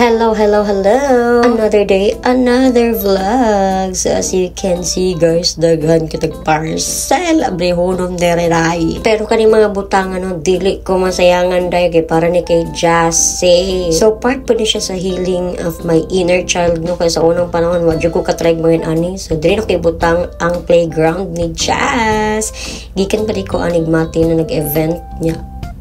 Hello, hello, hello! Another day, another vlog. So as you can see guys, daghan kitag parcel. Abrehonom dereray. Pero kani mga butangan no, dili ko masayangan dahi kay para ni kay Jassy. So part po ni siya sa healing of my inner child no. Kaya sa unang panahon, wadyo ko katrag mga ani. So dili no kay butang ang playground ni Jazz. Gikan pa di ko anigmati na nag-event niya.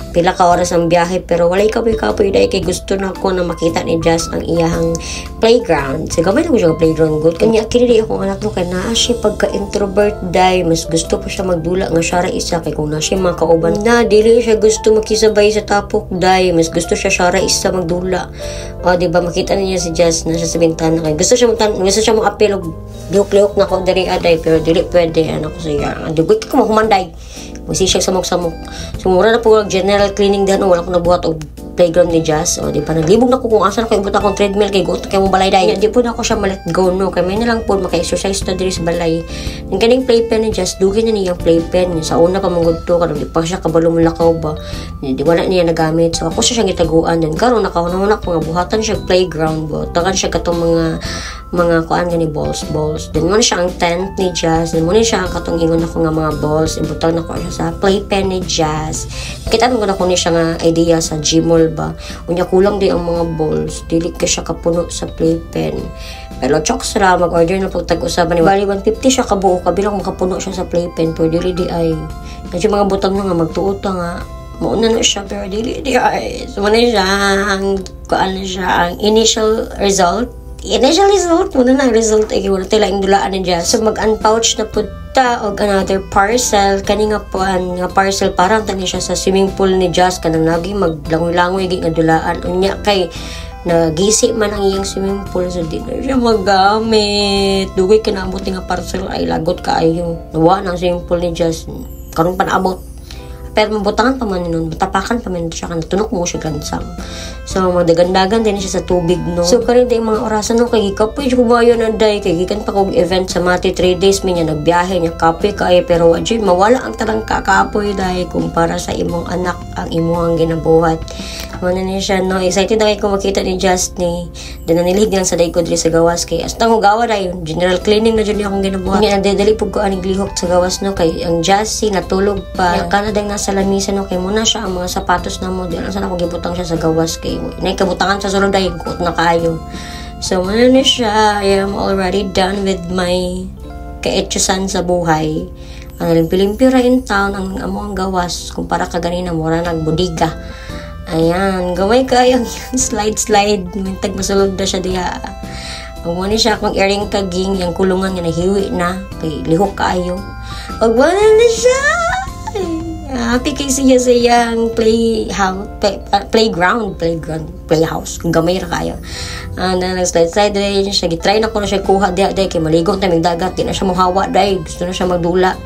Pila ka oras ang biyahe pero walay kapoy-kapoy dahil kay gusto na ko na makita ni Jazz ang iyahang playground. So gamay na ko siya playground good. Kanya kinili akong anak no kay naa siya pagka-introvert dahil mas gusto pa siya magdula nga siya ra isa kay kung na siya makauban na dili siya gusto makisabay sa tapok dahil mas gusto siya ra isa magdula. O diba makita niya si Jazz na siya sa bintana kay gusto siya mo apil og liok-liok na ko diri aday pero dili pwede ano ko siya. Dugot ko mahumanday. Kasi siya samok-samok. So, mura na po general cleaning dahil wala ko nabuhat o playground ni Jazz. O, di pa naglibog na ko kung asan ako ibut akong treadmill kay gusto kay mong balay dahil. Di po na ako siya ma-let go, no. Kaya may na lang po maka-exercise na diri sa balay. Yung kaning playpen ni Jazz, dugin na niyang playpen. Sa una pa mong to, karong di pa siya kabalong lakaw ba. Di wala niya nagamit. So, ako siya siyang itaguan. Then, karon nakahuna ko nga buhatan siya playground ba. Tagan siya katong mga kuan gani balls. Then mo siya ang tent ni Jazz. Then mo siya ang katong ingon ako nga mga balls. Ibutang na ko siya sa playpen ni Jazz. Kita mo na ko ni siya nga idea sa Gmall ba. Unya kulang di ang mga balls. Dili ka siya kapuno sa playpen. Pero chokes ra mag-order na pag tag-usaban ni bali 150 siya kabuo kabilang makapuno siya sa playpen pero dili di ay. Kasi mga butang na nga magtuot nga mauna na siya pero dili di ay. So man siya ang kuan siya ang initial result muna na result ay wala tila ang dulaan ni Jazz. So mag-unpouch na punta og another parcel kani nga po nga parcel parang tani siya sa swimming pool ni Jazz kanang lagi maglangoy-langoy gi nga dulaan unya kay nagisi man ang iyang swimming pool so di na siya magamit dugay kinaabot nga parcel ay lagot kaayo nawa nang swimming pool ni Jazz karon pa naabot. Pero mabutangan pa man nun, matapakan pa man siya kan tunok mo siya gansang. So magdagandagan din siya sa tubig no. So karon day mga orasan no kay kapoy ko bayo na day kay gikan pa kog event sa Mati 3 days minya nagbiyahe nya kapoy kay pero adjay mawala ang tarang kakapoy day kumpara sa imong anak ang imong ginabuhat. Muna ni siya no excited na ko makita ni Jazz ni dan nanilig lang sa day ko diri sa gawas kay hasta ko gawa day general cleaning na jud akong ginabuhat. Nya nadedali pug ko aning lihok sa gawas no kay ang Jazz natulog pa. Yang kanadang sa lamisa no kay muna siya ang mga sapatos na mo di lang sana ko gibutang siya sa gawas kay nay kabutangan sa sulod ay kuot na kaayo. So muna ni siya I am already done with my kaetsusan sa buhay. Ang limpi-limpi ra in town ang among gawas kumpara ka ganina mura nagbudiga. Ayan, gamay kayang slide mintag masulod na siya diha. Ang muna siya akong earring kaging yung kulungan nga nahiwi na kay lihok kaayo. Pag muna na siya happy kay siya sa iyang playhouse kung gamay ra kayo nag-slide rin siya gitry na ko na siya kuha diha kay maligong tamig dagat di na siya muhawa dahi gusto na siya magdula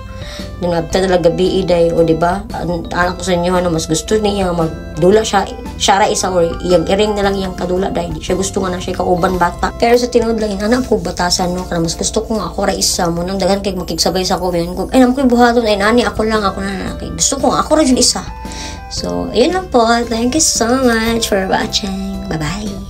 nagabta talaga gabi day o diba anak ko sa inyo mas gusto niya magdula siya ra isa or iyang iring na lang iyang kadula dahil di siya gusto nga na siya kauban bata pero sa tinuod lang anak ko batasan no kana mas gusto ko nga ako ra isa mo nang daghan kay makigsabay sa ko ko ay naman ko buhaton ay nani ako na kay gusto ko nga ako ra jud isa so ayun lang po thank you so much for watching bye bye.